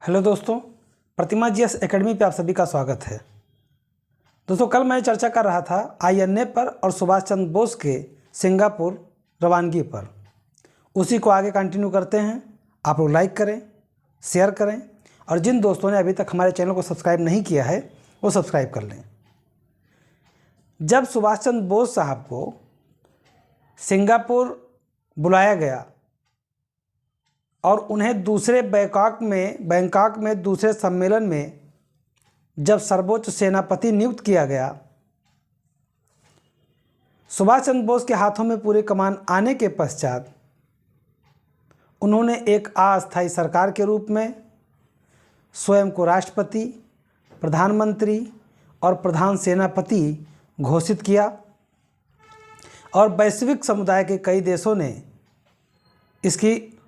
Hello दोस्तों, प्रतिमा GS academy पे आप सभी का स्वागत है। दोस्तों, कल मैं चर्चा कर रहा था आईएनए पर और सुभाष चंद्र बोस के सिंगापुर रवानगी पर। उसी को आगे कंटिन्यू करते हैं। आप लोग लाइक करें, शेयर करें और जिन दोस्तों ने अभी तक हमारे चैनल को सब्सक्राइब नहीं किया है वो सब्सक्राइब कर लें। जब सुभाष चंद्र बोस साहब को सिंगापुर बुलाया गया और उन्हें दूसरे बैंकॉक में दूसरे सम्मेलन में जब सर्वोच्च सेनापति नियुक्त किया गया, सुभाष चंद्र बोस के हाथों में पूरे कमान आने के पश्चात उन्होंने एक अस्थायी सरकार के रूप में स्वयं को राष्ट्रपति, प्रधानमंत्री और प्रधान सेनापति घोषित किया और वैश्विक समुदाय के कई देशों ने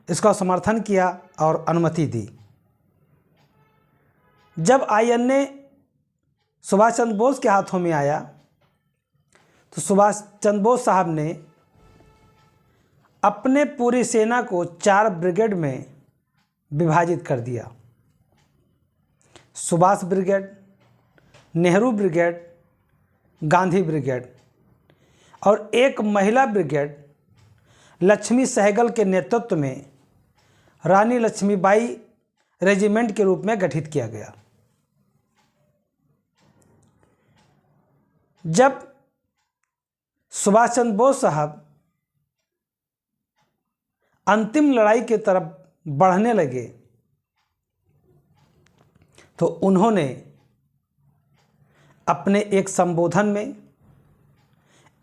इसका समर्थन किया और अनुमति दी। जब आईएनए सुभाष चंद्र बोस के हाथों में आया तो सुभाष चंद्र बोस साहब ने अपने पूरी सेना को 4 ब्रिगेड में विभाजित कर दिया। Subhash brigade, Nehru brigade, Gandhi brigade और एक महिला ब्रिगेड लक्ष्मी सहगल के नेतृत्व में रानी लक्ष्मीबाई रेजिमेंट के रूप में गठित किया गया। जब सुभाष चंद्र बोस साहब अंतिम लड़ाई की तरफ बढ़ने लगे तो उन्होंने अपने एक संबोधन में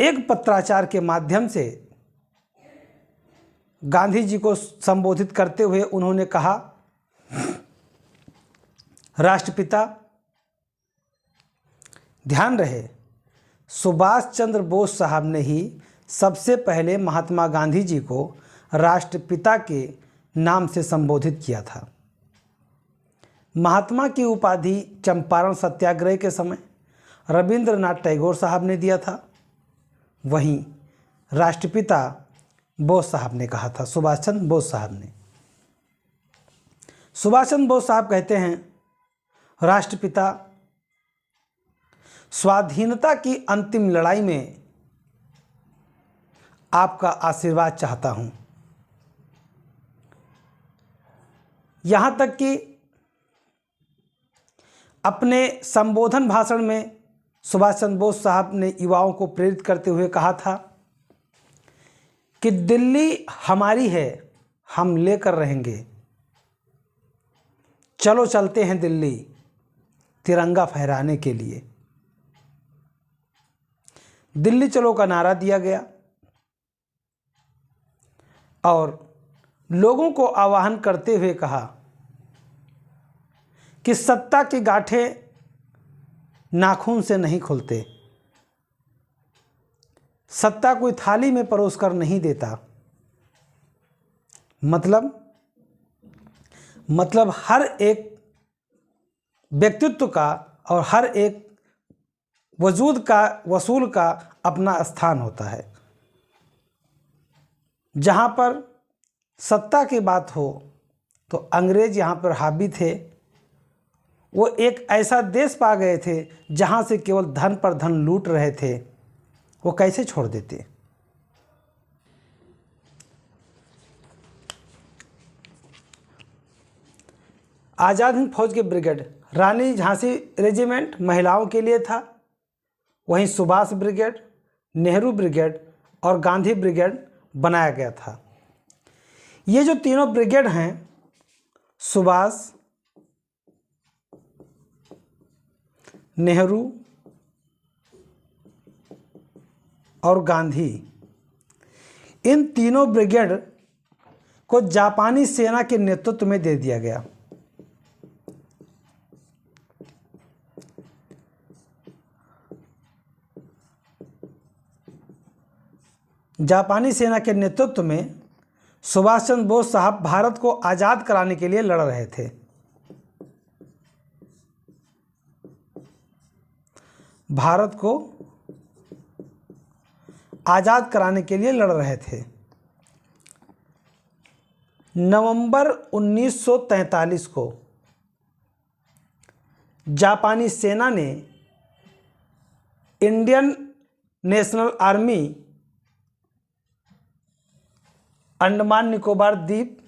एक पत्राचार के माध्यम से गांधी जी को संबोधित करते हुए उन्होंने कहा, राष्ट्रपिता, ध्यान रहे सुभाष चंद्र बोस साहब ने ही सबसे पहले महात्मा गांधी जी को राष्ट्रपिता के नाम से संबोधित किया था। महात्मा की उपाधि चंपारण सत्याग्रह के समय रविंद्रनाथ टैगोर साहब ने दिया था। वहीं राष्ट्रपिता बोस साहब ने कहा था, सुभाष चंद्र बोस साहब ने। सुभाष चंद्र बोस साहब कहते हैं, राष्ट्रपिता, स्वाधीनता की अंतिम लड़ाई में आपका आशीर्वाद चाहता हूं। यहां तक कि अपने संबोधन भाषण में सुभाष चंद्र बोस साहब ने युवाओं को प्रेरित करते हुए कहा था कि दिल्ली हमारी है, हम लेकर रहेंगे। चलो चलते हैं दिल्ली तिरंगा फहराने के लिए। दिल्ली चलो का नारा दिया गया और लोगों को आह्वान करते हुए कहा कि सत्ता की गांठें नाखून से नहीं खुलते, सत्ता कोई थाली में परोस कर नहीं देता। मतलब हर एक व्यक्तित्व का और हर एक वसूल का अपना स्थान होता है। जहाँ पर सत्ता की बात हो तो अंग्रेज यहाँ पर हावी थे। वो एक ऐसा देश पा गए थे जहाँ से केवल धन पर धन लूट रहे थे, वो कैसे छोड़ देते। आज़ाद हिंद फौज के ब्रिगेड रानी झांसी रेजिमेंट महिलाओं के लिए था। वहीं सुभाष ब्रिगेड, नेहरू ब्रिगेड और गांधी ब्रिगेड बनाया गया था। ये जो तीनों ब्रिगेड हैं, सुभाष, नेहरू और गांधी, इन तीनों ब्रिगेड को जापानी सेना के नेतृत्व में दे दिया गया। जापानी सेना के नेतृत्व में सुभाष चंद्र बोस साहब भारत को आज़ाद कराने के लिए लड़ रहे थे। भारत को आज़ाद कराने के लिए लड़ रहे थे। नवंबर 1943 को जापानी सेना ने Indian national army Andaman Nicobar द्वीप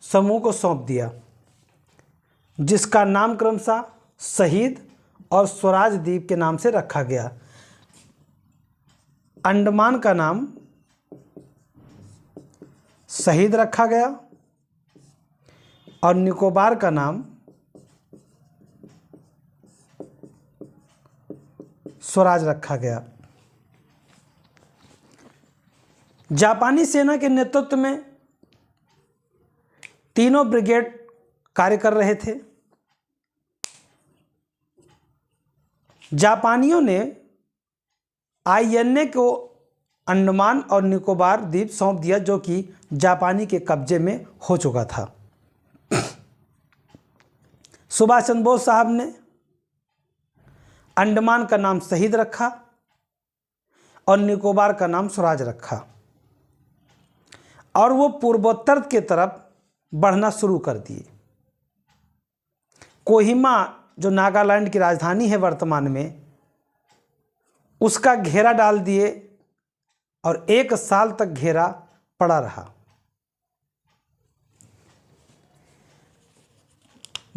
समूह को सौंप दिया, जिसका नाम क्रमशः शहीद और स्वराज द्वीप के नाम से रखा गया। अंडमान का नाम शहीद रखा गया और निकोबार का नाम स्वराज रखा गया। जापानी सेना के नेतृत्व में तीनों ब्रिगेड कार्य कर रहे थे। जापानियों ने आईएनए को अंडमान और निकोबार द्वीप सौंप दिया, जो कि जापानी के कब्जे में हो चुका था। सुभाष चंद्र बोस साहब ने अंडमान का नाम शहीद रखा और निकोबार का नाम स्वराज रखा और वो पूर्वोत्तर के तरफ बढ़ना शुरू कर दिए। कोहिमा, जो नागालैंड की राजधानी है वर्तमान में, उसका घेरा डाल दिए और 1 साल तक घेरा पड़ा रहा।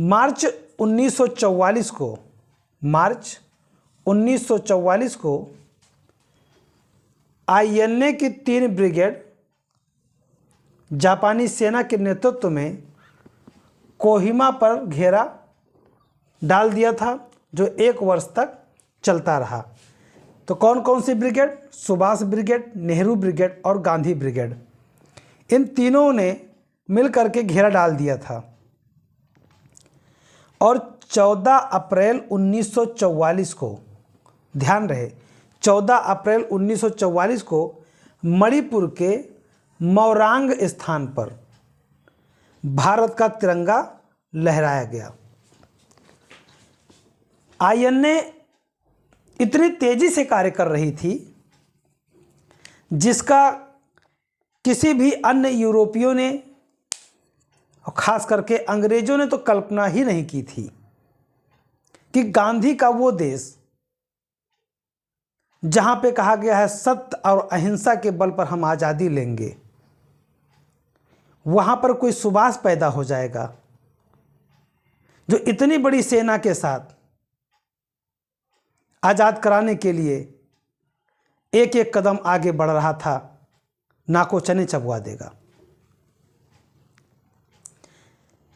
मार्च 1944 को आईएनए की 3 ब्रिगेड जापानी सेना के नेतृत्व में कोहिमा पर घेरा डाल दिया था, जो 1 वर्ष तक चलता रहा। तो कौन कौन सी brigade? Subhash brigade, Nehru brigade और गांधी ब्रिगेड, इन तीनों ने मिलकर के घेरा डाल दिया था। और 14 अप्रैल 1944 को, ध्यान रहे, 14 अप्रैल 1944 को मणिपुर के मोरांग स्थान पर भारत का तिरंगा लहराया गया। आईएनए इतनी तेजी से कार्य कर रही थी जिसका किसी भी अन्य यूरोपियों ने और खास करके अंग्रेजों ने तो कल्पना ही नहीं की थी कि गांधी का वो देश जहां पे कहा गया है सत्य और अहिंसा के बल पर हम आज़ादी लेंगे, वहां पर कोई सुभाष पैदा हो जाएगा जो इतनी बड़ी सेना के साथ आज़ाद कराने के लिए एक एक कदम आगे बढ़ रहा था, नाको चने चबवा देगा।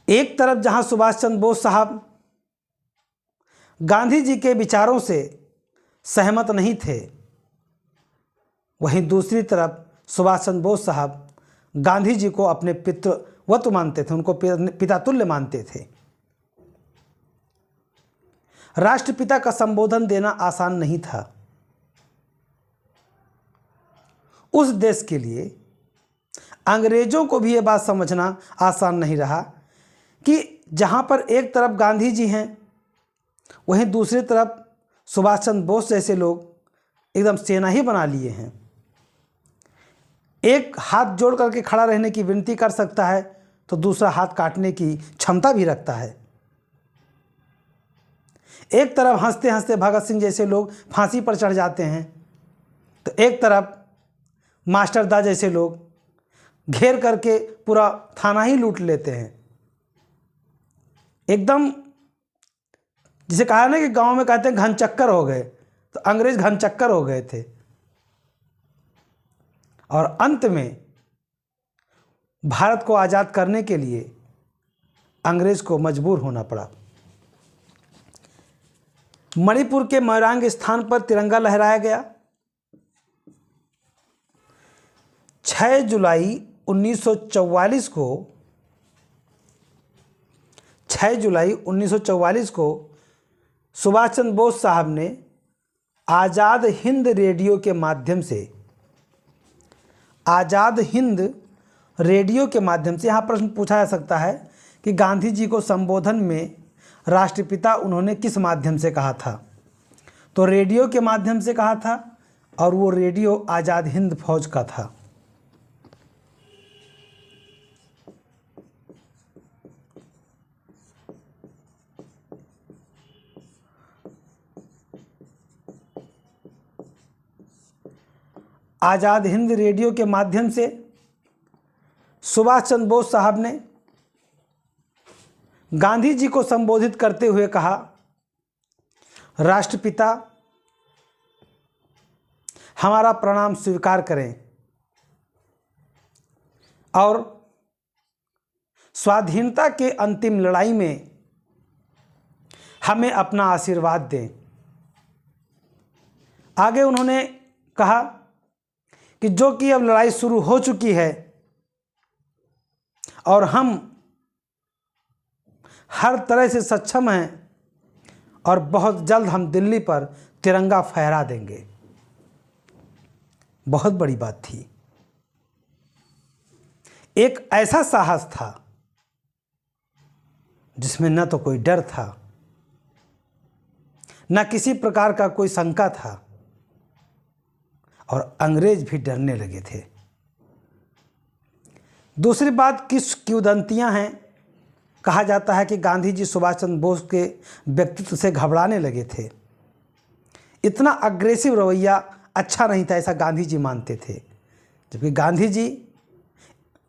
एक तरफ जहां सुभाष चंद्र बोस साहब गांधी जी के विचारों से सहमत नहीं थे, वहीं दूसरी तरफ सुभाष चंद्र बोस साहब गांधी जी को अपने पितृवत मानते थे, उनको पितातुल्य मानते थे। राष्ट्रपिता का संबोधन देना आसान नहीं था। उस देश के लिए अंग्रेजों को भी ये बात समझना आसान नहीं रहा कि जहां पर एक तरफ गांधी जी हैं, वहीं दूसरी तरफ सुभाष चंद्र बोस जैसे लोग एकदम सेना ही बना लिए हैं। एक हाथ जोड़ करके खड़ा रहने की विनती कर सकता है तो दूसरा हाथ काटने की क्षमता भी रखता है। एक तरफ हंसते हंसते भगत सिंह जैसे लोग फांसी पर चढ़ जाते हैं, तो एक तरफ मास्टरदा जैसे लोग घेर करके पूरा थाना ही लूट लेते हैं। एकदम जिसे कहा ना कि गांव में कहते हैं घनचक्कर हो गए, तो अंग्रेज घनचक्कर हो गए थे और अंत में भारत को आज़ाद करने के लिए अंग्रेज को मजबूर होना पड़ा। मणिपुर के मोरांग स्थान पर तिरंगा लहराया गया। 6 जुलाई 1944 को सुभाष चंद्र बोस साहब ने आज़ाद हिंद रेडियो के माध्यम से यहाँ प्रश्न पूछा जा सकता है कि गांधी जी को संबोधन में राष्ट्रपिता उन्होंने किस माध्यम से कहा था? तो रेडियो के माध्यम से कहा था और वो रेडियो आज़ाद हिंद फौज का था। आज़ाद हिंद रेडियो के माध्यम से सुभाष चंद्र बोस साहब ने गांधी जी को संबोधित करते हुए कहा, राष्ट्रपिता हमारा प्रणाम स्वीकार करें और स्वाधीनता के अंतिम लड़ाई में हमें अपना आशीर्वाद दें। आगे उन्होंने कहा कि जो कि अब लड़ाई शुरू हो चुकी है और हम हर तरह से सक्षम हैं और बहुत जल्द हम दिल्ली पर तिरंगा फहरा देंगे। बहुत बड़ी बात थी। एक ऐसा साहस था जिसमें न तो कोई डर था, न किसी प्रकार का कोई शंका था और अंग्रेज भी डरने लगे थे। दूसरी बात, किस किंवदंतियां हैं। कहा जाता है कि गांधी जी सुभाष चंद्र बोस के व्यक्तित्व से घबराने लगे थे। इतना अग्रेसिव रवैया अच्छा नहीं था, ऐसा गांधी जी मानते थे। जबकि गांधी जी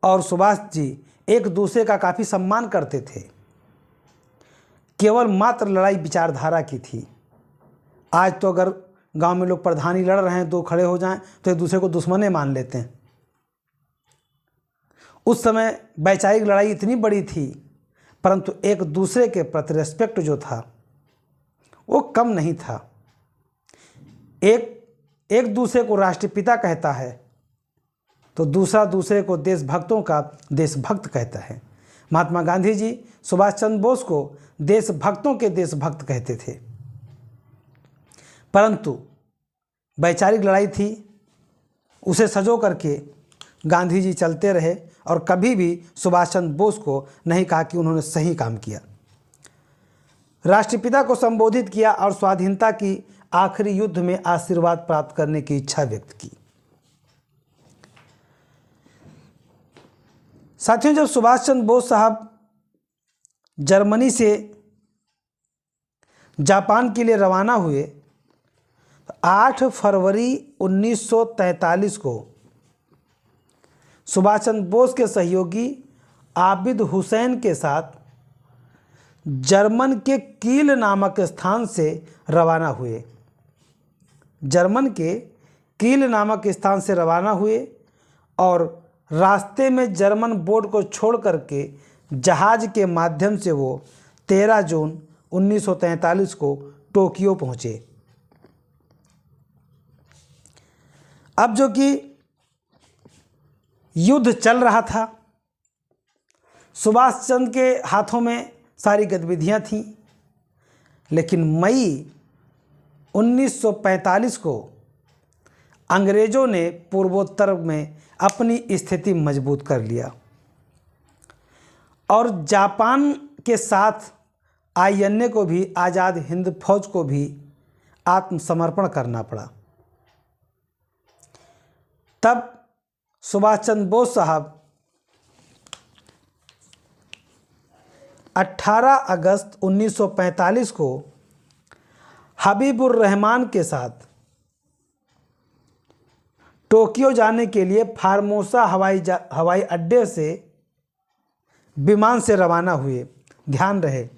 और सुभाष जी एक दूसरे का काफ़ी सम्मान करते थे। केवल मात्र लड़ाई विचारधारा की थी। आज तो अगर गांव में लोग प्रधानी लड़ रहे हैं, दो खड़े हो जाएं तो एक दूसरे को दुश्मने मान लेते हैं। उस समय वैचारिक लड़ाई इतनी बड़ी थी, परंतु एक दूसरे के प्रति रेस्पेक्ट जो था वो कम नहीं था। एक दूसरे को राष्ट्रपिता कहता है तो दूसरा दूसरे को देशभक्तों का देशभक्त कहता है। महात्मा गांधी जी सुभाष चंद्र बोस को देशभक्तों के देशभक्त कहते थे। परंतु वैचारिक लड़ाई थी, उसे सजो करके गांधी जी चलते रहे और कभी भी सुभाष चंद्र बोस को नहीं कहा कि उन्होंने सही काम किया। राष्ट्रपिता को संबोधित किया और स्वाधीनता की आखिरी युद्ध में आशीर्वाद प्राप्त करने की इच्छा व्यक्त की। साथियों, जब सुभाष चंद्र बोस साहब जर्मनी से जापान के लिए रवाना हुए, 8 फरवरी 1943 को सुभाष चंद्र बोस के सहयोगी आबिद हुसैन के साथ जर्मन के कील नामक स्थान से रवाना हुए। जर्मन के कील नामक स्थान से रवाना हुए और रास्ते में जर्मन बोर्ड को छोड़ करके जहाज के माध्यम से वो 13 जून 1943 को टोक्यो पहुँचे। अब जो कि युद्ध चल रहा था, सुभाष चंद्र के हाथों में सारी गतिविधियां थीं, लेकिन मई 1945 को अंग्रेज़ों ने पूर्वोत्तर में अपनी स्थिति मजबूत कर लिया और जापान के साथ आईएनए को भी, आज़ाद हिंद फौज को भी आत्मसमर्पण करना पड़ा। तब सुभाष चंद्र बोस साहब 18 अगस्त 1945 को हबीबुर रहमान के साथ टोक्यो जाने के लिए फार्मोसा हवाई अड्डे से विमान से रवाना हुए। ध्यान रहे,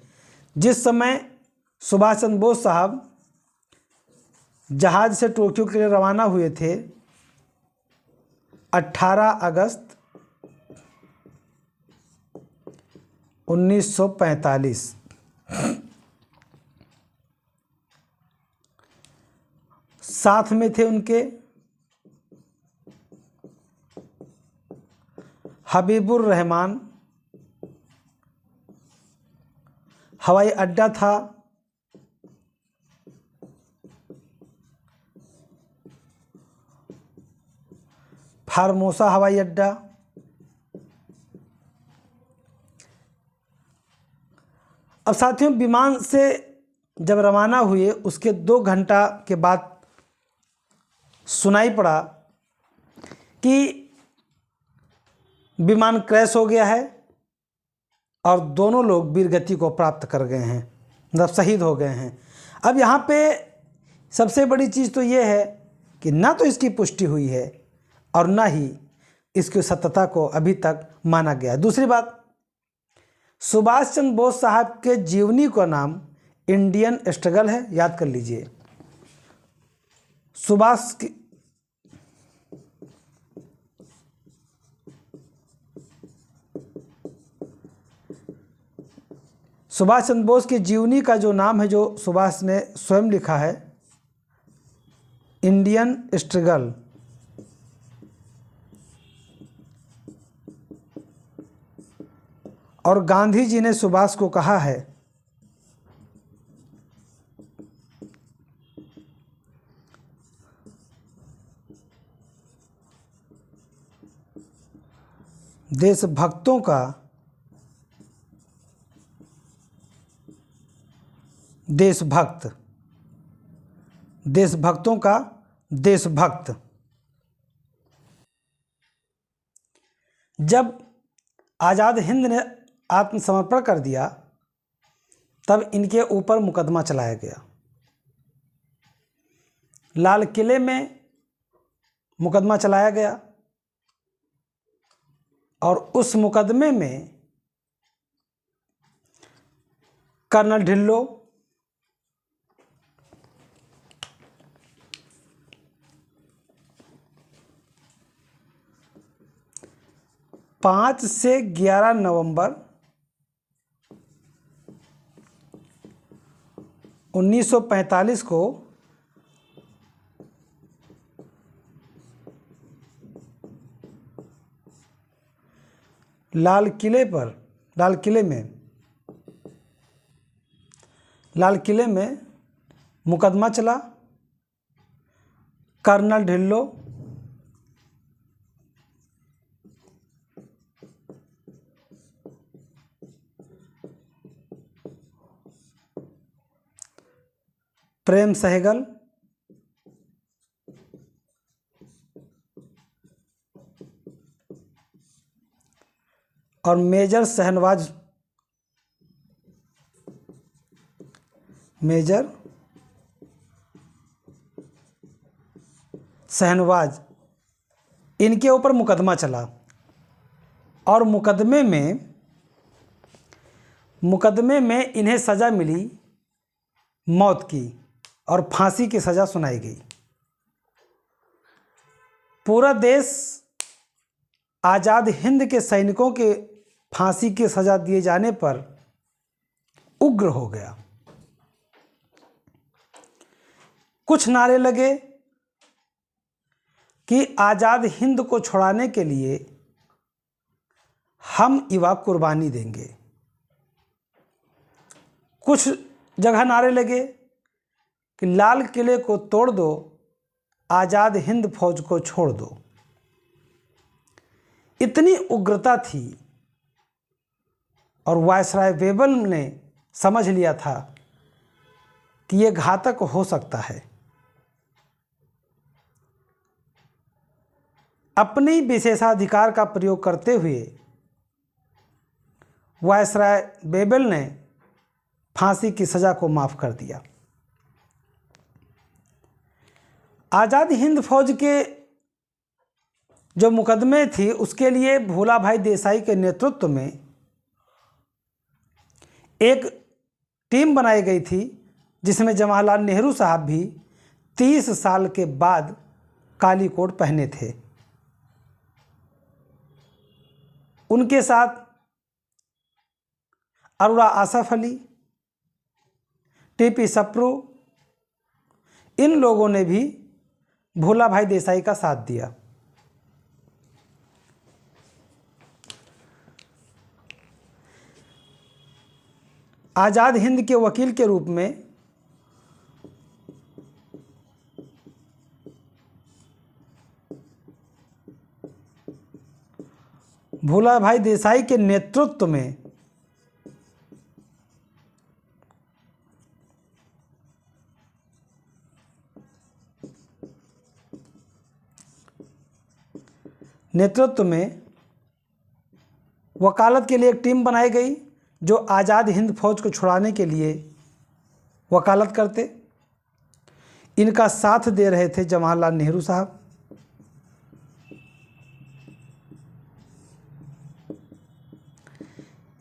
जिस समय सुभाष चंद्र बोस साहब जहाज से टोक्यो के लिए रवाना हुए थे 18 अगस्त 1945, साथ में थे उनके हबीबुर रहमान। हवाई अड्डा था फार्मोसा हवाई अड्डा। अब साथियों, विमान से जब रवाना हुए उसके 2 घंटा के बाद सुनाई पड़ा कि विमान क्रैश हो गया है और दोनों लोग वीरगति को प्राप्त कर गए हैं, मतलब शहीद हो गए हैं। अब यहाँ पे सबसे बड़ी चीज़ तो ये है कि ना तो इसकी पुष्टि हुई है और न ही इसकी सत्यता को अभी तक माना गया। दूसरी बात, सुभाष चंद्र बोस साहब के जीवनी का नाम इंडियन स्ट्रगल है, याद कर लीजिए। सुभाष चंद्र बोस की जीवनी का जो नाम है, जो सुभाष ने स्वयं लिखा है, इंडियन स्ट्रगल। और गांधी जी ने सुभाष को कहा है देशभक्तों का देशभक्त, देशभक्तों का देशभक्त। जब आज़ाद हिंद ने आत्मसमर्पण कर दिया तब इनके ऊपर मुकदमा चलाया गया। लाल किले में मुकदमा चलाया गया और उस मुकदमे में कर्नल ढिल्लो, पाँच से 11 नवंबर 1945 को लाल किले में मुकदमा चला। कर्नल ढिल्लो, प्रेम सहगल, और मेजर शहनवाज, इनके ऊपर मुकदमा चला। और मुकदमे में इन्हें सज़ा मिली मौत की और फांसी की सज़ा सुनाई गई। पूरा देश आज़ाद हिंद के सैनिकों के फांसी की सज़ा दिए जाने पर उग्र हो गया। कुछ नारे लगे कि आज़ाद हिंद को छुड़ाने के लिए हम युवा कुर्बानी देंगे। कुछ जगह नारे लगे कि लाल किले को तोड़ दो, आज़ाद हिंद फौज को छोड़ दो। इतनी उग्रता थी और वायसराय बेबल ने समझ लिया था कि ये घातक हो सकता है। अपनी विशेषाधिकार का प्रयोग करते हुए वायसराय बेबल ने फांसी की सज़ा को माफ़ कर दिया। आज़ाद हिंद फौज के जो मुकदमे थी उसके लिए भोला भाई देसाई के नेतृत्व में एक टीम बनाई गई थी, जिसमें जवाहरलाल नेहरू साहब भी 30 साल के बाद काली कोट पहने थे। उनके साथ अरोड़ा आसफ अली, टीपी सप्रू, इन लोगों ने भी भोला भाई देसाई का साथ दिया। आज़ाद हिंद के वकील के रूप में भोला भाई देसाई के नेतृत्व में वकालत के लिए एक टीम बनाई गई जो आज़ाद हिंद फौज को छुड़ाने के लिए वकालत करते। इनका साथ दे रहे थे जवाहरलाल नेहरू साहब।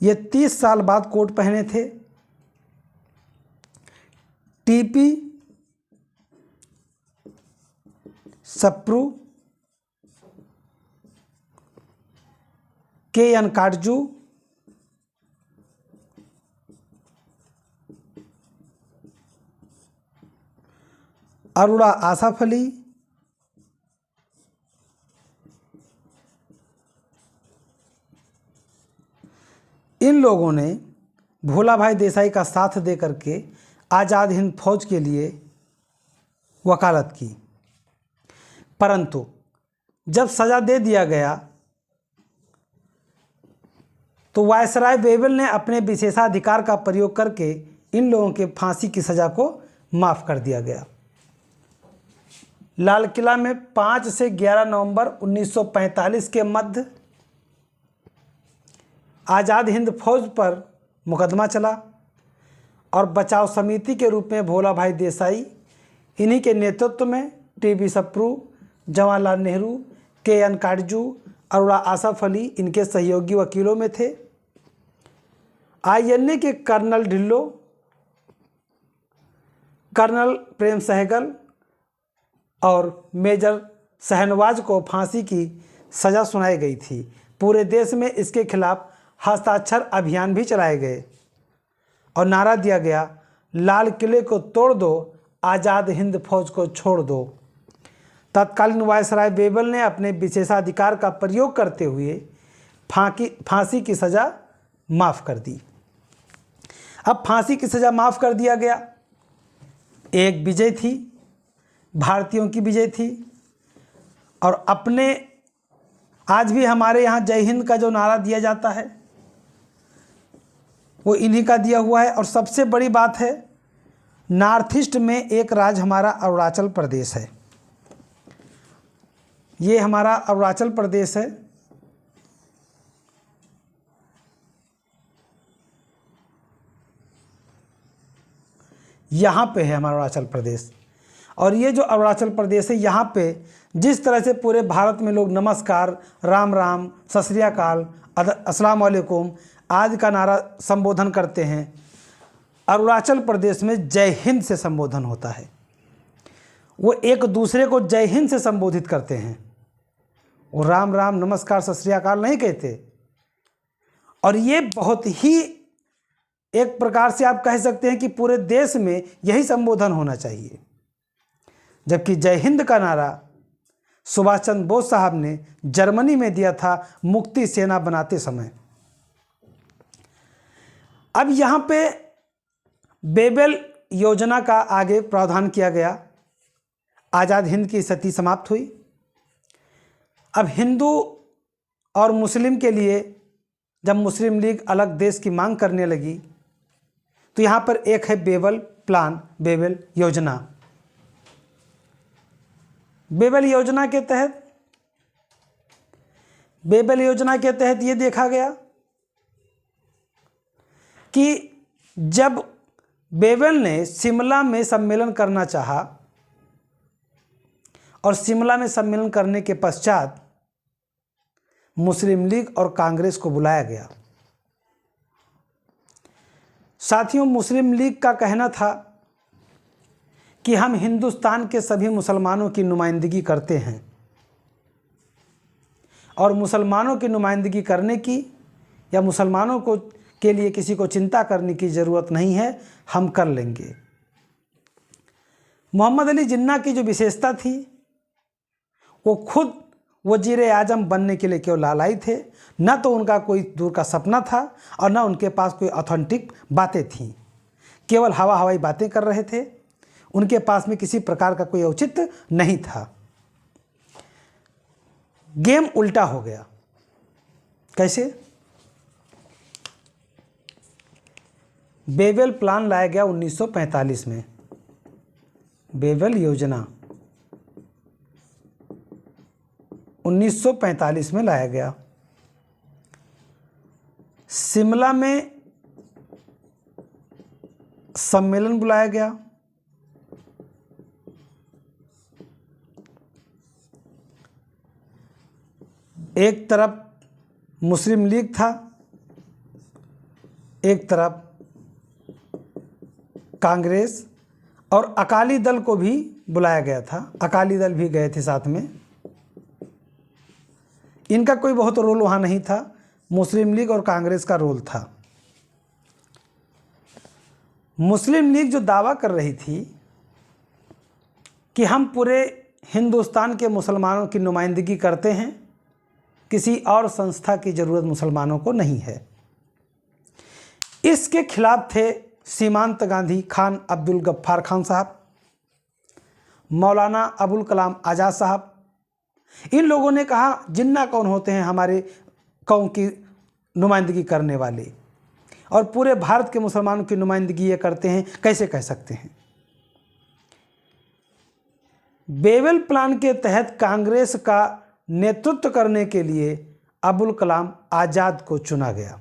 ये 30 साल बाद कोट पहने थे। TP Sapru, K N. काटजू, अरोड़ा आसफ अली, इन लोगों ने भोला भाई देसाई का साथ दे करके आज़ाद हिंद फौज के लिए वकालत की। परंतु जब सज़ा दे दिया गया तो वायसराय बेबल ने अपने विशेषाधिकार का प्रयोग करके इन लोगों के फांसी की सज़ा को माफ़ कर दिया गया। लाल किला में 5 से 11 नवंबर 1945 के मध्य आज़ाद हिंद फौज पर मुकदमा चला और बचाव समिति के रूप में भोला भाई देसाई, इन्हीं के नेतृत्व में टीपी सप्रू, जवाहरलाल नेहरू, के.एन. काटजू, अरोड़ा आसफ अली इनके सहयोगी वकीलों में थे। आईएनए के कर्नल ढिल्लो, कर्नल प्रेम सहगल और मेजर शहनवाज को फांसी की सज़ा सुनाई गई थी। पूरे देश में इसके खिलाफ हस्ताक्षर अभियान भी चलाए गए और नारा दिया गया, लाल किले को तोड़ दो, आज़ाद हिंद फौज को छोड़ दो। तत्कालीन वायसराय बेबल ने अपने विशेषाधिकार का प्रयोग करते हुए फांसी की सज़ा माफ़ कर दी। अब फांसी की सज़ा माफ़ कर दिया गया, एक विजय थी, भारतीयों की विजय थी। और अपने आज भी हमारे यहाँ जय हिंद का जो नारा दिया जाता है वो इन्हीं का दिया हुआ है। और सबसे बड़ी बात है, नॉर्थ ईस्ट में एक राज्य हमारा अरुणाचल प्रदेश है। ये हमारा अरुणाचल प्रदेश है। यहाँ पे है हमारा अरुणाचल प्रदेश। और ये जो अरुणाचल प्रदेश है, यहाँ पे जिस तरह से पूरे भारत में लोग नमस्कार, राम राम, सत श्री अकाल, अस्सलाम वालेकुम आदि का नारा संबोधन करते हैं, अरुणाचल प्रदेश में जय हिंद से संबोधन होता है। वो एक दूसरे को जय हिंद से संबोधित करते हैं, वो राम राम, नमस्कार, सत श्री अकाल नहीं कहते। और ये बहुत ही एक प्रकार से आप कह सकते हैं कि पूरे देश में यही संबोधन होना चाहिए। जबकि जय हिंद का नारा सुभाष चंद्र बोस साहब ने जर्मनी में दिया था मुक्ति सेना बनाते समय। अब यहाँ पे बेबल योजना का आगे प्रावधान किया गया, आज़ाद हिंद की स्थिति समाप्त हुई। अब हिंदू और मुस्लिम के लिए जब मुस्लिम लीग अलग देश की मांग करने लगी तो यहाँ पर एक है बेबल प्लान, बेबल योजना। बेबल योजना के तहत ये देखा गया कि जब बेबल ने शिमला में सम्मेलन करना चाहा और शिमला में सम्मेलन करने के पश्चात मुस्लिम लीग और कांग्रेस को बुलाया गया। साथियों, मुस्लिम लीग का कहना था कि हम हिंदुस्तान के सभी मुसलमानों की नुमाइंदगी करते हैं और मुसलमानों की नुमाइंदगी करने की या मुसलमानों को के लिए किसी को चिंता करने की ज़रूरत नहीं है, हम कर लेंगे। मोहम्मद अली जिन्ना की जो विशेषता थी, वो खुद वजीर आजम बनने के लिए केवल लालाई थे, न तो उनका कोई दूर का सपना था और न उनके पास कोई ऑथेंटिक बातें थीं। केवल हवाई बातें कर रहे थे, उनके पास में किसी प्रकार का कोई औचित्य नहीं था। गेम उल्टा हो गया। कैसे? बेबल प्लान लाया गया 1945 में, बेबल योजना 1945 में लाया गया। शिमला में सम्मेलन बुलाया गया। एक तरफ मुस्लिम लीग था एक तरफ कांग्रेस और अकाली दल को भी बुलाया गया था, अकाली दल भी गए थे साथ में। इनका कोई बहुत रोल वहाँ नहीं था, मुस्लिम लीग और कांग्रेस का रोल था। मुस्लिम लीग जो दावा कर रही थी कि हम पूरे हिंदुस्तान के मुसलमानों की नुमाइंदगी करते हैं, किसी और संस्था की ज़रूरत मुसलमानों को नहीं है, इसके खिलाफ थे सीमांत गांधी, खान अब्दुल गफ्फार खान साहब, मौलाना अबुल कलाम आज़ाद साहब। इन लोगों ने कहा जिन्ना कौन होते हैं हमारे कौम की नुमाइंदगी करने वाले, और पूरे भारत के मुसलमानों की नुमाइंदगी ये करते हैं, कैसे कह सकते हैं। बेबल प्लान के तहत कांग्रेस का नेतृत्व करने के लिए अबुल कलाम आज़ाद को चुना गया।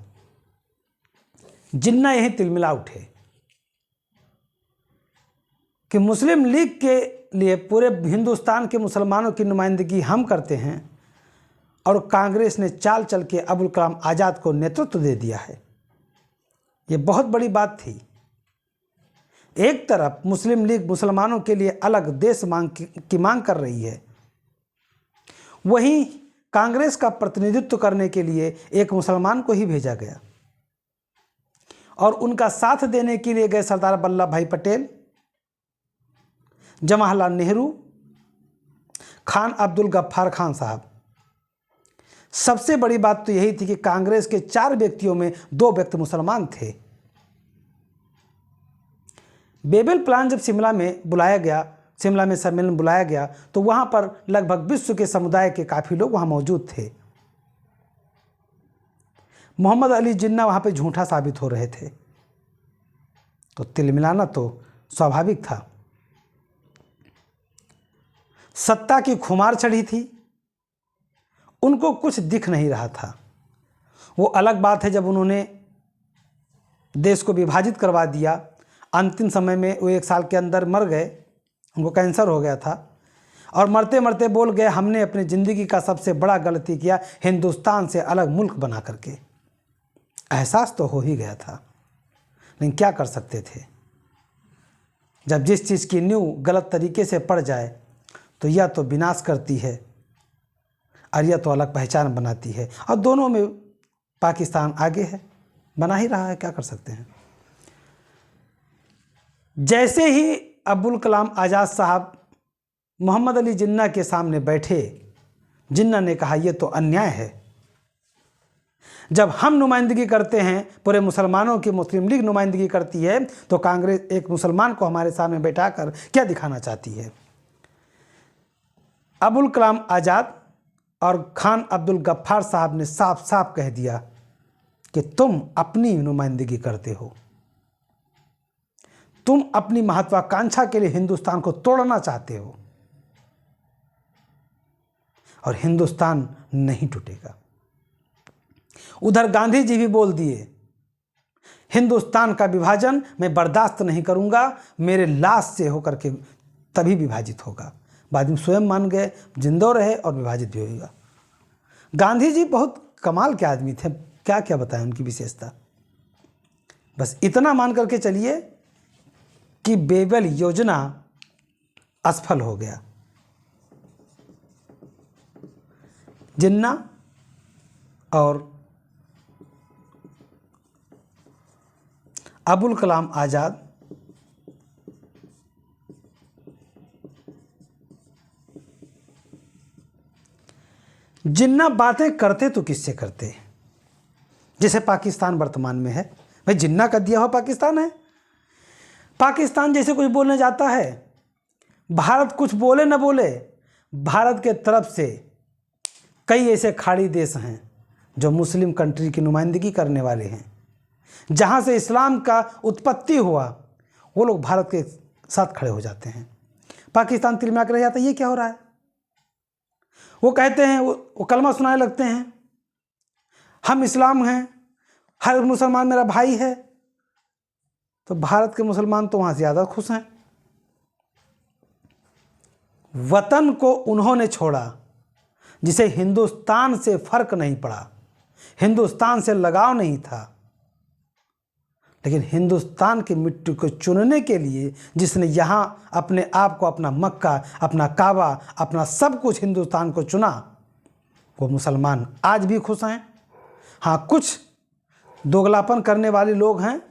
जिन्ना यही तिलमिला उठे कि मुस्लिम लीग के लिए पूरे हिंदुस्तान के मुसलमानों की नुमाइंदगी हम करते हैं, और कांग्रेस ने चाल चल के अबुल कलाम आज़ाद को नेतृत्व दे दिया है। ये बहुत बड़ी बात थी। एक तरफ मुस्लिम लीग मुसलमानों के लिए अलग देश की मांग कर रही है, वहीं कांग्रेस का प्रतिनिधित्व करने के लिए एक मुसलमान को ही भेजा गया, और उनका साथ देने के लिए गए सरदार वल्लभ भाई पटेल, जवाहरलाल नेहरू, खान अब्दुल गफ्फार खान साहब। सबसे बड़ी बात तो यही थी कि कांग्रेस के 4 व्यक्तियों में 2 व्यक्ति मुसलमान थे। बेबल प्लान जब शिमला में बुलाया गया, शिमला में सम्मेलन बुलाया गया, तो वहाँ पर लगभग विश्व के समुदाय के काफ़ी लोग वहाँ मौजूद थे। मोहम्मद अली जिन्ना वहाँ पे झूठा साबित हो रहे थे, तो तिलमिलाना तो स्वाभाविक था। सत्ता की खुमार चढ़ी थी, उनको कुछ दिख नहीं रहा था। वो अलग बात है जब उन्होंने देश को विभाजित करवा दिया, अंतिम समय में वो 1 साल के अंदर मर गए, उनको कैंसर हो गया था, और मरते मरते बोल गए हमने अपनी ज़िंदगी का सबसे बड़ा गलती किया हिंदुस्तान से अलग मुल्क बना करके। एहसास तो हो ही गया था, लेकिन क्या कर सकते थे। जब जिस चीज़ की नींव गलत तरीके से पड़ जाए तो या तो विनाश करती है और या तो अलग पहचान बनाती है, और दोनों में पाकिस्तान आगे है, बना ही रहा है, क्या कर सकते हैं। जैसे ही अब्दुल कलाम आज़ाद साहब मोहम्मद अली जिन्ना के सामने बैठे, जिन्ना ने कहा यह तो अन्याय है। जब हम नुमाइंदगी करते हैं पूरे मुसलमानों की, मुस्लिम लीग नुमाइंदगी करती है, तो कांग्रेस एक मुसलमान को हमारे सामने बैठाकर क्या दिखाना चाहती है। अबुल कलाम आज़ाद और खान अब्दुल गफ्फार साहब ने साफ साफ कह दिया कि तुम अपनी नुमाइंदगी करते हो, तुम अपनी महत्वाकांक्षा के लिए हिंदुस्तान को तोड़ना चाहते हो, और हिंदुस्तान नहीं टूटेगा। उधर गांधी जी भी बोल दिए हिंदुस्तान का विभाजन मैं बर्दाश्त नहीं करूंगा, मेरे लाश से होकर के तभी विभाजित होगा। बाद में स्वयं मान गए, जिंदा रहे और विभाजित भी होगा। गांधी जी बहुत कमाल के आदमी थे, क्या क्या बताएं उनकी विशेषता। बस इतना मान करके चलिए कि बेबल योजना असफल हो गया। जिन्ना और अबुल कलाम आज़ाद जिन्ना बातें करते तो किससे करते, जैसे पाकिस्तान वर्तमान में है। भाई जिन्ना का दिया हुआ पाकिस्तान है, पाकिस्तान जैसे कुछ बोलने जाता है, भारत कुछ बोले न बोले, भारत के तरफ से कई ऐसे खाड़ी देश हैं जो मुस्लिम कंट्री की नुमाइंदगी करने वाले हैं, जहाँ से इस्लाम का उत्पत्ति हुआ, वो लोग भारत के साथ खड़े हो जाते हैं। पाकिस्तान तिलमिला कर रह जाता है, ये क्या हो रहा है। वो कहते हैं, वो कलमा सुनाने लगते हैं, हम इस्लाम हैं, हर मुसलमान मेरा भाई है। तो भारत के मुसलमान तो वहाँ से ज़्यादा खुश हैं। वतन को उन्होंने छोड़ा जिसे हिंदुस्तान से फर्क नहीं पड़ा, हिंदुस्तान से लगाव नहीं था, लेकिन हिंदुस्तान की मिट्टी को चुनने के लिए जिसने यहाँ अपने आप को, अपना मक्का, अपना काबा, अपना सब कुछ हिंदुस्तान को चुना, वो मुसलमान आज भी खुश हैं। हाँ, कुछ दोगलापन करने वाले लोग हैं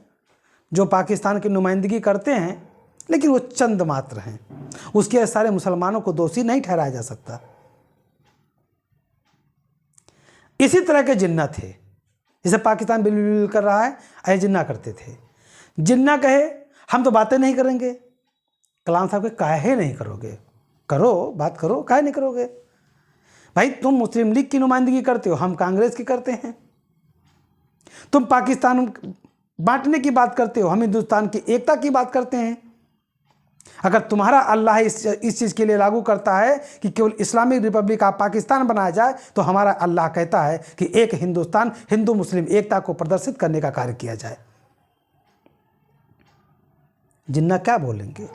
जो पाकिस्तान की नुमाइंदगी करते हैं, लेकिन वो चंद मात्र हैं। उसके सारे मुसलमानों को दोषी नहीं ठहराया जा सकता। इसी तरह के जिन्ना थे, जैसे पाकिस्तान बिल कर रहा है, ऐसे जिन्ना करते थे। जिन्ना कहे हम तो बातें नहीं करेंगे, कलाम साहब के काहे नहीं करोगे, करो, बात करो, काहे नहीं करोगे भाई? तुम मुस्लिम लीग की नुमाइंदगी करते हो, हम कांग्रेस की करते हैं। तुम पाकिस्तान बांटने की बात करते हो, हम हिंदुस्तान की एकता की बात करते हैं। अगर तुम्हारा अल्लाह इस चीज़ के लिए लागू करता है कि केवल इस्लामिक रिपब्लिक ऑफ पाकिस्तान बनाया जाए, तो हमारा अल्लाह कहता है कि एक हिंदुस्तान, हिंदू मुस्लिम एकता को प्रदर्शित करने का कार्य किया जाए। जिन्ना क्या बोलेंगे?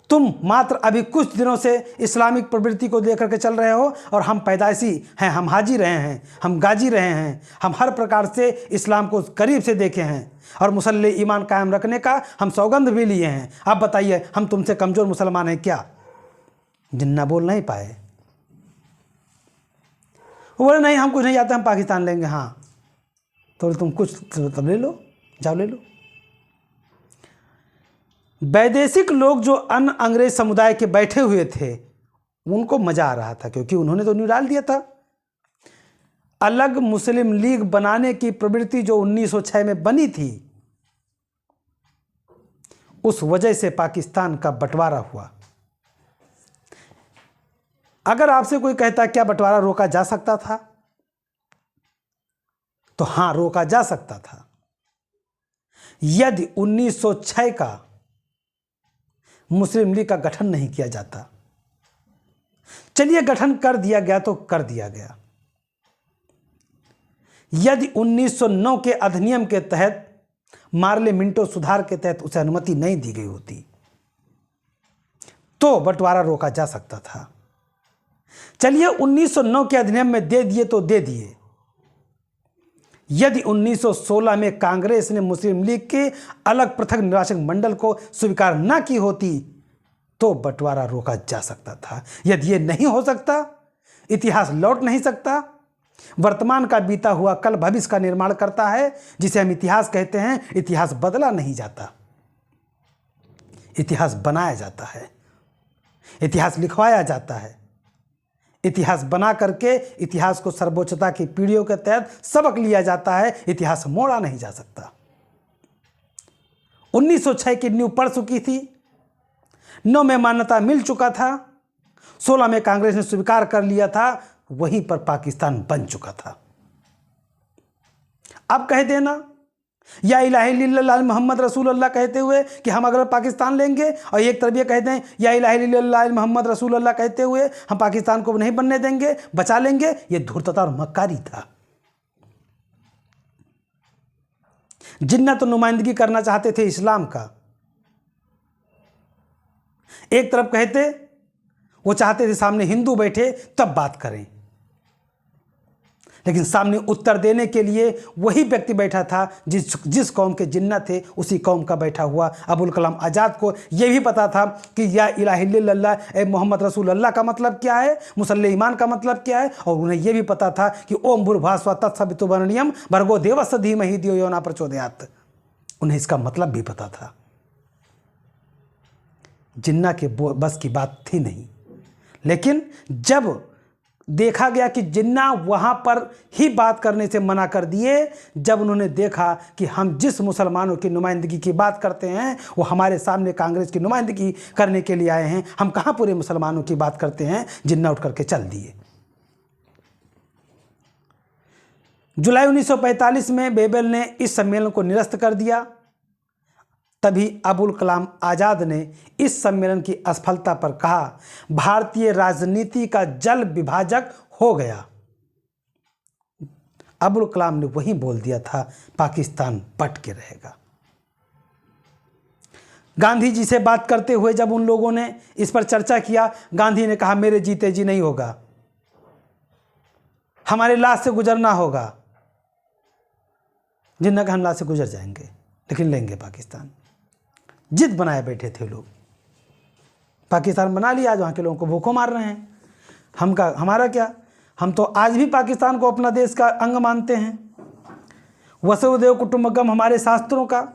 तुम मात्र अभी कुछ दिनों से इस्लामिक प्रवृत्ति को लेकर के चल रहे हो, और हम पैदाइशी हैं, हम हाजी रहे हैं, हम गाजी रहे हैं, हम हर प्रकार से इस्लाम को करीब से देखे हैं और मुसल्ले ईमान कायम रखने का हम सौगंध भी लिए हैं। आप बताइए, हम तुमसे कमज़ोर मुसलमान हैं क्या? जिन्ना बोल नहीं पाए। वो बोले नहीं, हम कुछ नहीं जाते, हम पाकिस्तान लेंगे। हाँ, तो तुम कुछ तब ले लो, जाओ ले लो। वैदेशिक लोग जो अन्य अंग्रेज समुदाय के बैठे हुए थे, उनको मजा आ रहा था, क्योंकि उन्होंने तो न्यू डाल दिया था। अलग मुस्लिम लीग बनाने की प्रवृत्ति जो 1906 में बनी थी, उस वजह से पाकिस्तान का बंटवारा हुआ। अगर आपसे कोई कहता क्या बंटवारा रोका जा सकता था, तो हां, रोका जा सकता था यदि 1906 का मुस्लिम लीग का गठन नहीं किया जाता। चलिए, गठन कर दिया गया तो कर दिया गया। यदि 1909 के अधिनियम के तहत, मार्ले मिंटो सुधार के तहत उसे अनुमति नहीं दी गई होती, तो बंटवारा रोका जा सकता था। चलिए, 1909 के अधिनियम में दे दिए तो दे दिए। यदि 1916 में कांग्रेस ने मुस्लिम लीग के अलग पृथक निर्वाचक मंडल को स्वीकार न की होती, तो बंटवारा रोका जा सकता था। यदि ये नहीं हो सकता, इतिहास लौट नहीं सकता। वर्तमान का बीता हुआ कल भविष्य का निर्माण करता है, जिसे हम इतिहास कहते हैं। इतिहास बदला नहीं जाता, इतिहास बनाया जाता है, इतिहास लिखवाया जाता है। इतिहास बना करके इतिहास को सर्वोच्चता की पीढ़ियों के तहत सबक लिया जाता है। इतिहास मोड़ा नहीं जा सकता। 1906 की नींव पड़ चुकी थी, 9 में मान्यता मिल चुका था, 16 में कांग्रेस ने स्वीकार कर लिया था, वहीं पर पाकिस्तान बन चुका था। अब कह देना या इलाहा इल्लल्लाह मोहम्मद रसूलुल्लाह कहते हुए कि हम अगर पाकिस्तान लेंगे, और एक तरफ ये कह दें या इलाहा इल्लल्लाह मोहम्मद रसूलुल्लाह कहते हुए हम पाकिस्तान को नहीं बनने देंगे, बचा लेंगे, ये धूर्तता और मक्कारी था। जिन्ना तो नुमाइंदगी करना चाहते थे इस्लाम का। एक तरफ कहते, वो चाहते थे सामने हिंदू बैठे तब बात करें, लेकिन सामने उत्तर देने के लिए वही व्यक्ति बैठा था जिस कौम के जिन्ना थे, उसी कौम का बैठा हुआ अबुल कलाम आज़ाद को यह भी पता था कि या इलाहा इल्लल्लाह मोहम्मद रसूलुल्लाह का मतलब क्या है, मुसल्ले ईमान का मतलब क्या है, और उन्हें यह भी पता था कि ओम भूर्भुवः तत्सवितुर्वरेण्यं भर्गो देवस्य धीमहि धियो यो नः प्रचोदयात्। उन्हें इसका मतलब भी पता था। जिन्ना के बस की बात थी नहीं। लेकिन जब देखा गया कि जिन्ना वहाँ पर ही बात करने से मना कर दिए, जब उन्होंने देखा कि हम जिस मुसलमानों की नुमाइंदगी की बात करते हैं वो हमारे सामने कांग्रेस की नुमाइंदगी करने के लिए आए हैं, हम कहाँ पूरे मुसलमानों की बात करते हैं, जिन्ना उठ करके चल दिए। जुलाई 1945 में बेबल ने इस सम्मेलन को निरस्त कर दिया। तभी अबुल कलाम आज़ाद ने इस सम्मेलन की असफलता पर कहा, भारतीय राजनीति का जल विभाजक हो गया। अबुल कलाम ने वही बोल दिया था, पाकिस्तान बट के रहेगा। गांधी जी से बात करते हुए जब उन लोगों ने इस पर चर्चा किया, गांधी ने कहा, मेरे जीते जी नहीं होगा, हमारे लाश से गुजरना होगा। जिन्ना के हमला से गुजर जाएंगे, लेकिन लेंगे पाकिस्तान। जिद बनाए बैठे थे लोग, पाकिस्तान बना लिया, आज वहाँ के लोगों को भूखों मार रहे हैं। हमारा क्या, हम तो आज भी पाकिस्तान को अपना देश का अंग मानते हैं। वसुधैव कुटुंबकम हमारे शास्त्रों का,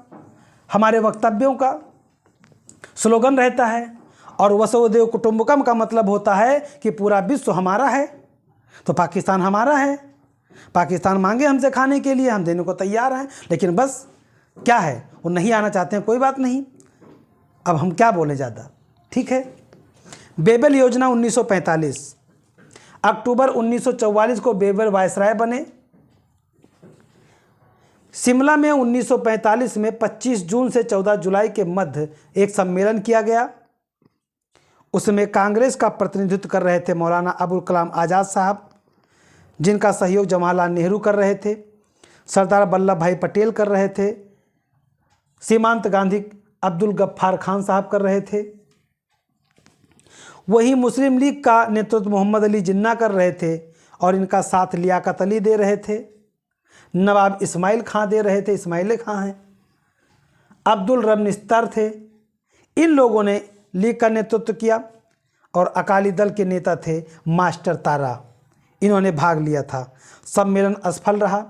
हमारे वक्तव्यों का स्लोगन रहता है, और वसुधैव कुटुंबकम का मतलब होता है कि पूरा विश्व हमारा है। तो पाकिस्तान हमारा है। पाकिस्तान मांगे हमसे खाने के लिए, हम देने को तैयार हैं, लेकिन बस क्या है, वो नहीं आना चाहते हैं, कोई बात नहीं। अब हम क्या बोले ज़्यादा, ठीक है। बेबल योजना 1945, अक्टूबर 1944 को बेबल वायसराय बने। शिमला में 1945 में 25 जून से 14 जुलाई के मध्य एक सम्मेलन किया गया। उसमें कांग्रेस का प्रतिनिधित्व कर रहे थे मौलाना अबुल कलाम आज़ाद साहब, जिनका सहयोग जवाहरलाल नेहरू कर रहे थे, सरदार वल्लभ भाई पटेल कर रहे थे, सीमांत गांधी अब्दुल गफ्फार खान साहब कर रहे थे। वही मुस्लिम लीग का नेतृत्व मोहम्मद अली जिन्ना कर रहे थे, और इनका साथ लियाकत अली दे रहे थे, नवाब इस्माइल खां दे रहे थे, इस्माइल खां हैं, अब्दुल रब निस्तर थे। इन लोगों ने लीग का नेतृत्व किया, और अकाली दल के नेता थे मास्टर तारा, इन्होंने भाग लिया था। सम्मेलन असफल रहा।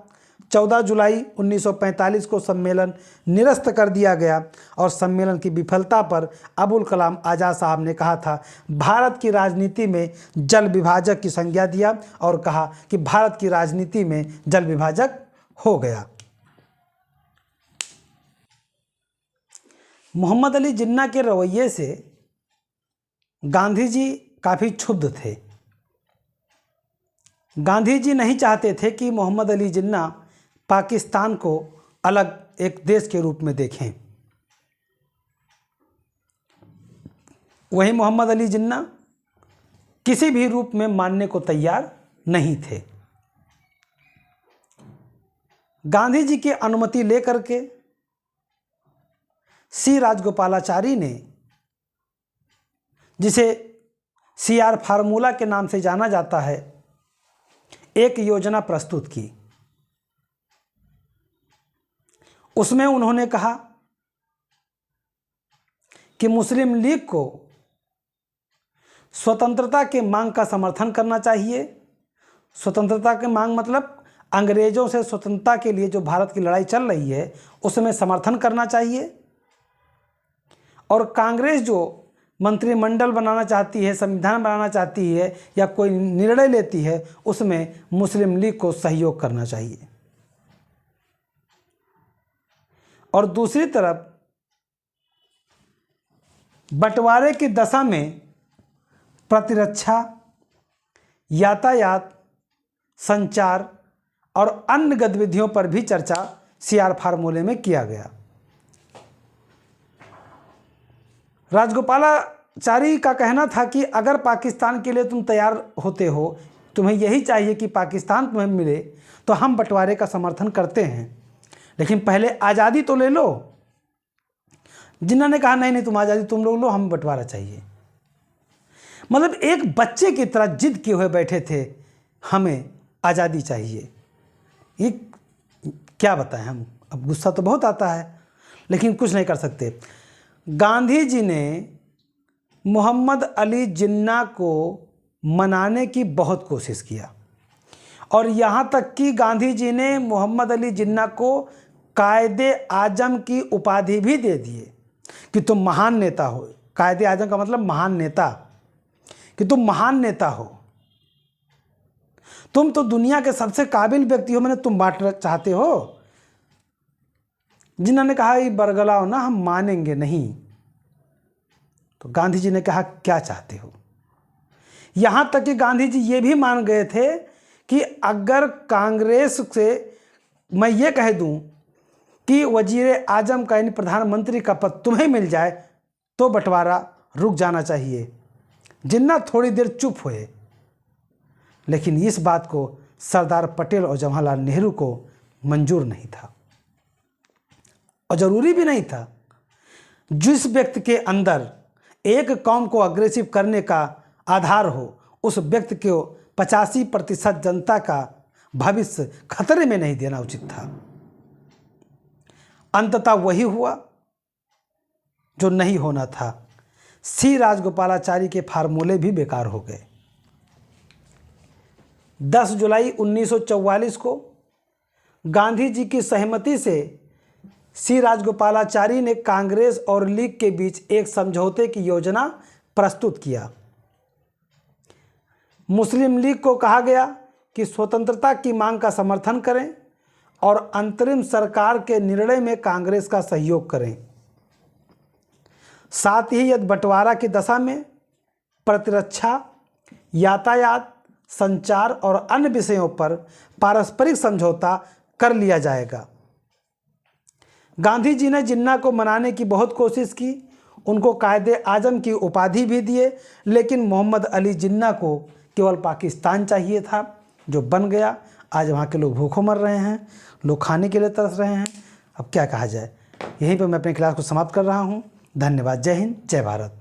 14 जुलाई 1945 को सम्मेलन निरस्त कर दिया गया, और सम्मेलन की विफलता पर अबुल कलाम आज़ाद साहब ने कहा था, भारत की राजनीति में जल विभाजक की संज्ञा दिया, और कहा कि भारत की राजनीति में जल विभाजक हो गया। मोहम्मद अली जिन्ना के रवैये से गांधी जी काफ़ी क्षुब्ध थे। गांधी जी नहीं चाहते थे कि मोहम्मद अली जिन्ना पाकिस्तान को अलग एक देश के रूप में देखें। वही मोहम्मद अली जिन्ना किसी भी रूप में मानने को तैयार नहीं थे। गांधी जी की अनुमति लेकर के सी राजगोपालाचारी ने, जिसे CR फार्मूला के नाम से जाना जाता है, एक योजना प्रस्तुत की। उसमें उन्होंने कहा कि मुस्लिम लीग को स्वतंत्रता के मांग का समर्थन करना चाहिए। स्वतंत्रता के मांग मतलब अंग्रेजों से स्वतंत्रता के लिए जो भारत की लड़ाई चल रही है, उसमें समर्थन करना चाहिए। और कांग्रेस जो मंत्रिमंडल बनाना चाहती है, संविधान बनाना चाहती है, या कोई निर्णय लेती है, उसमें मुस्लिम लीग को सहयोग करना चाहिए। और दूसरी तरफ बंटवारे की दशा में प्रतिरक्षा, यातायात, संचार और अन्य गतिविधियों पर भी चर्चा CR फार्मूले में किया गया। राजगोपालाचारी का कहना था कि अगर पाकिस्तान के लिए तुम तैयार होते हो, तुम्हें यही चाहिए कि पाकिस्तान तुम्हें मिले, तो हम बंटवारे का समर्थन करते हैं, लेकिन पहले आज़ादी तो ले लो। जिन्होंने कहा नहीं नहीं, तुम आज़ादी तुम लोग लो, हम बंटवारा चाहिए। मतलब एक बच्चे की तरह जिद किए हुए बैठे थे, हमें आज़ादी चाहिए। ये क्या बताएं हम, अब गुस्सा तो बहुत आता है, लेकिन कुछ नहीं कर सकते। गांधी जी ने मोहम्मद अली जिन्ना को मनाने की बहुत कोशिश किया, और यहाँ तक कि गांधी जी ने मोहम्मद अली जिन्ना को कायदे आजम की उपाधि भी दे दिए कि तुम महान नेता हो। कायदे आजम का मतलब महान नेता, कि तुम महान नेता हो, तुम तो दुनिया के सबसे काबिल व्यक्ति हो, मैंने तुम बांटना चाहते हो। जिन्होंने कहा ये बरगलाओ ना, हम मानेंगे नहीं। तो गांधी जी ने कहा क्या चाहते हो। यहां तक कि गांधी जी ये भी मान गए थे कि अगर कांग्रेस से मैं ये कह दूं कि वजीर आजम का यानी प्रधानमंत्री का पद तुम्हें मिल जाए, तो बंटवारा रुक जाना चाहिए। जिन्ना थोड़ी देर चुप हुए, लेकिन इस बात को सरदार पटेल और जवाहरलाल नेहरू को मंजूर नहीं था, और ज़रूरी भी नहीं था। जिस व्यक्ति के अंदर एक कौम को अग्रेसिव करने का आधार हो, उस व्यक्ति को 85% जनता का भविष्य खतरे में नहीं देना उचित था। अंततः वही हुआ जो नहीं होना था। सी राजगोपालाचारी के फार्मूले भी बेकार हो गए। 10 जुलाई 1944 को गांधी जी की सहमति से सी राजगोपालाचारी ने कांग्रेस और लीग के बीच एक समझौते की योजना प्रस्तुत किया। मुस्लिम लीग को कहा गया कि स्वतंत्रता की मांग का समर्थन करें और अंतरिम सरकार के निर्णय में कांग्रेस का सहयोग करें। साथ ही यदि बंटवारा की दशा में प्रतिरक्षा, यातायात, संचार और अन्य विषयों पर पारस्परिक समझौता कर लिया जाएगा। गांधी जी ने जिन्ना को मनाने की बहुत कोशिश की, उनको कायदे आजम की उपाधि भी दिए, लेकिन मोहम्मद अली जिन्ना को केवल पाकिस्तान चाहिए था, जो बन गया। आज वहाँ के लोग भूखों मर रहे हैं, लोग खाने के लिए तरस रहे हैं। अब क्या कहा जाए। यहीं पर मैं अपने क्लास को समाप्त कर रहा हूँ। धन्यवाद। जय हिंद, जय भारत।